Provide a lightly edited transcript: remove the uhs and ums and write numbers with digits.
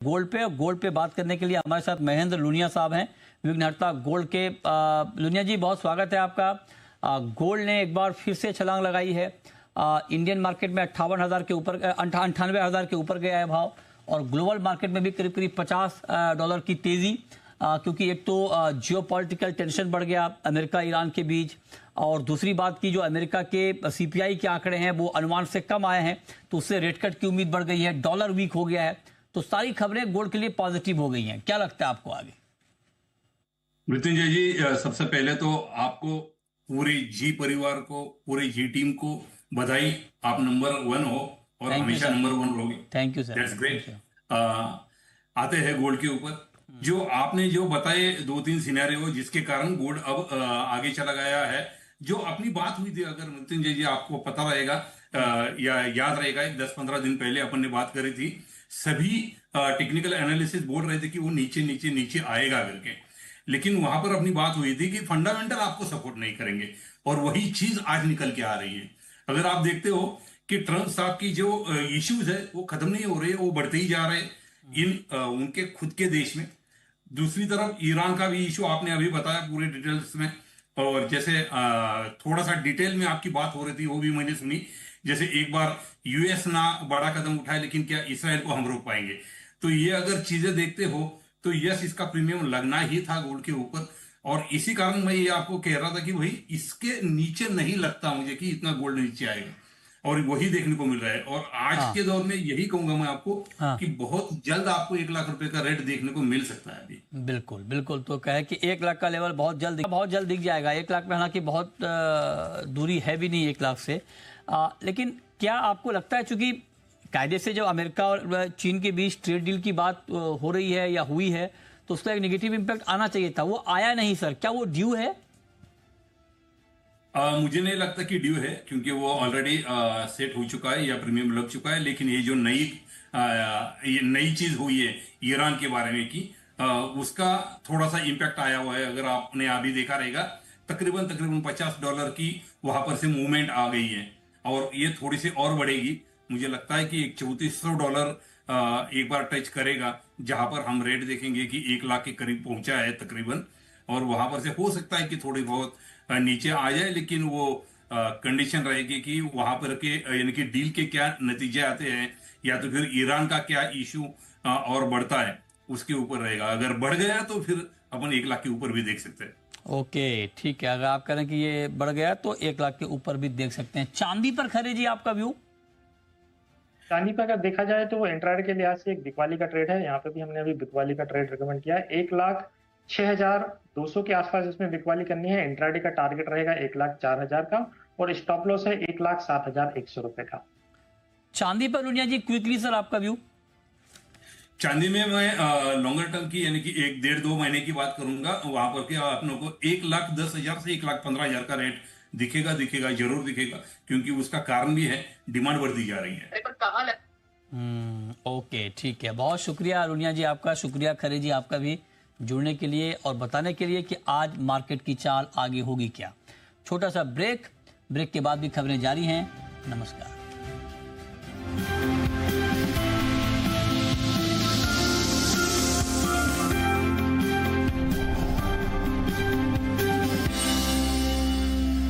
Gold पे बात करने के लिए हमारे साथ महेंद्र लुनिया साहब हैं, विघ्नहर्ता गोल्ड के। लुनिया जी, बहुत स्वागत है आपका। गोल्ड ने एक बार फिर से छलांग लगाई है। इंडियन मार्केट में 58,000 के ऊपर, 98,000 के ऊपर गया है भाव, और ग्लोबल मार्केट में भी करीब करीब $50 की तेजी, क्योंकि एक तो जियोपॉलिटिकल टेंशन बढ़ गया अमेरिका ईरान के बीच, और दूसरी बात की जो अमेरिका के सीपीआई के आंकड़े हैं वो अनुमान से कम आए हैं, तो उससे रेट कट की उम्मीद बढ़ गई है, डॉलर वीक हो गया है, तो सारी खबरें गोल्ड के लिए पॉजिटिव हो गई हैं। क्या लगता है आपको आगे? मृत्युंजय जी, सबसे पहले तो आपको, पूरे जी परिवार को, पूरी जी टीम को बधाई। आप नंबर 1 हो और थैंक यू हमेशा सर। नंबर 1 रहोगे। Thank you sir. That's great. आते हैं गोल्ड के ऊपर। जो आपने जो बताए 2-3 सिनेरियो जिसके कारण गोल्ड अब आगे चला गया है, जो अपनी बात हुई थी, अगर मृत्युंजय जी आपको पता रहेगा या याद रहेगा, 10-15 दिन पहले अपन ने बात करी थी, सभी टेक्निकल एनालिसिस बोल रहे थे कि वो नीचे नीचे नीचे आएगा करके, लेकिन वहां पर अपनी बात हुई थी कि फंडामेंटल आपको सपोर्ट नहीं करेंगे, और वही चीज आज निकल के आ रही है। अगर आप देखते हो कि ट्रंप साहब की जो इश्यूज है वो खत्म नहीं हो रहे, वो बढ़ते ही जा रहे उनके खुद के देश में। दूसरी तरफ ईरान का भी इशू आपने अभी बताया पूरे डिटेल्स में, और जैसे थोड़ा सा डिटेल में आपकी बात हो रही थी वो भी मैंने सुनी। जैसे एक बार यूएस ना बड़ा कदम उठाए, लेकिन क्या इसराइल को हम रोक पाएंगे? तो ये अगर चीजें देखते हो तो यस, इसका प्रीमियम लगना ही था गोल्ड के ऊपर, और इसी कारण मैं ये आपको कह रहा था कि भाई इसके नीचे नहीं लगता मुझे कि इतना गोल्ड नीचे आएगा, और वही देखने को मिल रहा है। और आज हाँ के दौर में यही कहूंगा मैं आपको हाँ, कि बहुत जल्द आपको 1 लाख रुपए का रेट देखने को मिल सकता है अभी। बिल्कुल बिल्कुल। तो कहे कि 1 लाख का लेवल बहुत जल्द दिख जाएगा। 1 लाख में हालांकि बहुत दूरी है भी नहीं 1 लाख से। लेकिन क्या आपको लगता है, चूंकि कायदे से जो अमेरिका और चीन के बीच ट्रेड डील की बात हो रही है या हुई है, तो उसका एक नेगेटिव इम्पैक्ट आना चाहिए था, वो आया नहीं सर, क्या वो ड्यू है? मुझे नहीं लगता कि ड्यू है, क्योंकि वो ऑलरेडी सेट हो चुका है या प्रीमियम लग चुका है। लेकिन ये जो ये नई चीज हुई है ईरान के बारे में की, उसका थोड़ा सा इम्पैक्ट आया हुआ है। अगर आपने अभी देखा रहेगा, तकरीबन तकरीबन $50 की वहां पर से मूवमेंट आ गई है, और ये थोड़ी सी और बढ़ेगी। मुझे लगता है कि एक $3400 एक बार टच करेगा, जहां पर हम रेट देखेंगे कि 1 लाख के करीब पहुंचा है तकरीबन, और वहां पर से हो सकता है कि थोड़ी बहुत नीचे आ जाए, लेकिन वो कंडीशन रहेगी कि वहां पर के यानी कि डील के क्या नतीजे आते हैं, या तो फिर ईरान का क्या इशू और बढ़ता है, उसके ऊपर रहेगा। अगर बढ़ गया तो फिर अपन 1 लाख के ऊपर भी देख सकते हैं। ओके, ठीक है। अगर आप कह रहे हैं कि ये बढ़ गया तो 1 लाख के ऊपर भी देख सकते हैं। चांदी पर खरे जी, आपका व्यू? चांदी पे अगर देखा जाए तो वो इंट्राडे के लिहाज से एक बिकवाली का ट्रेड है। यहाँ पे भी हमने अभी बिकवाली का ट्रेड रिकमेंड किया है। 1,06,200 के आसपास इसमें बिकवाली करनी है। इंट्राडे का टारगेट रहेगा 1,04,000 का, और स्टॉप लॉस है 1,07,100 रुपए का। चांदी पर लुनिया जी, क्विकली सर आपका व्यू? चांदी में मैं लॉन्गर टर्म की यानी कि 1-1.5-2 महीने की बात करूंगा। वहां पर क्या आप लोगों को 1,10,000 से 1,15,000 का रेट दिखेगा, दिखेगा, जरूर दिखेगा, क्योंकि उसका कारण भी है, डिमांड बढ़ती जा रही है। ओके, ठीक है। बहुत शुक्रिया लुनिया जी आपका, शुक्रिया खरे जी आपका भी जुड़ने के लिए और बताने के लिए कि आज मार्केट की चाल आगे होगी क्या। छोटा सा ब्रेक के बाद भी खबरें जारी हैं। नमस्कार।